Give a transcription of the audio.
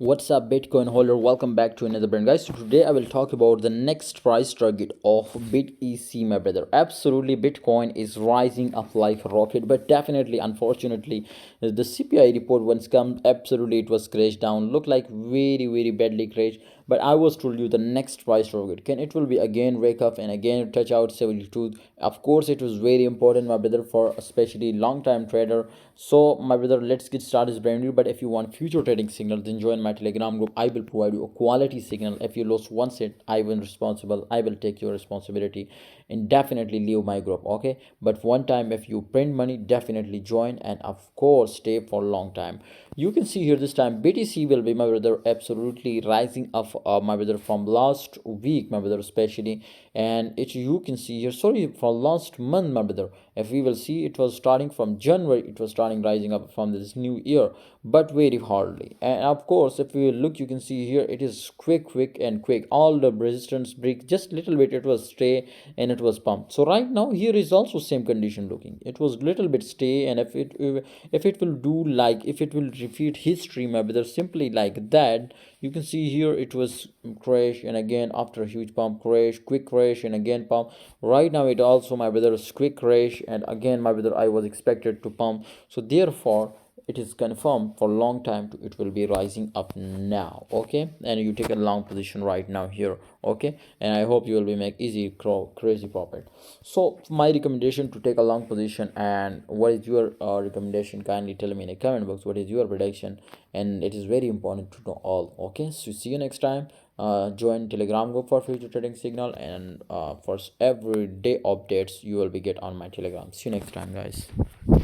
What's up, Bitcoin holder? Welcome back to another brand, guys. So today I will talk about the next price target of BTC, my brother. Absolutely, Bitcoin is rising up like a rocket, but definitely, unfortunately, the CPI report once come, absolutely it was crashed down. Look like very badly crashed. But I was told you the next price target can it will be again wake up and again touch out 72. Of course, it was very important, my brother, for especially long time trader. So my brother, let's get started brand new. But if you want future trading signal, then join my Telegram group. I will provide you a quality signal. If you lose one cent, I will responsible. I will take your responsibility and definitely leave my group. Okay, but one time if you print money, definitely join and of course stay for a long time. You can see here this time BTC will be, my brother, absolutely rising up, my brother, from last week, my brother, especially. And it, you can see here, sorry, for last month, my brother. If we will see, it was starting from January, it was starting rising up from this new year, but very hardly. And of course, if we look, you can see here it is quick. All the resistance break just little bit, it was stay and it was pumped. So right now here is also same condition looking, it was little bit stay. And if it will do like, if it will repeat history, my brother, simply like that, you can see here it was crash and again after a huge pump, crash, quick crash and again pump. Right now it also, my brother, is quick crash and again, my brother, I was expected to pump. So therefore it is confirmed for long time to, it will be rising up now. Okay, and you take a long position right now here. Okay, and I hope you will be make easy crazy profit. So my recommendation to take a long position, and what is your recommendation? Kindly tell me in the comment box what is your prediction, and it is very important to know all. Okay, so see you next time. Join Telegram group for future trading signal, and for everyday updates you will be get on my Telegram. See you next time, guys.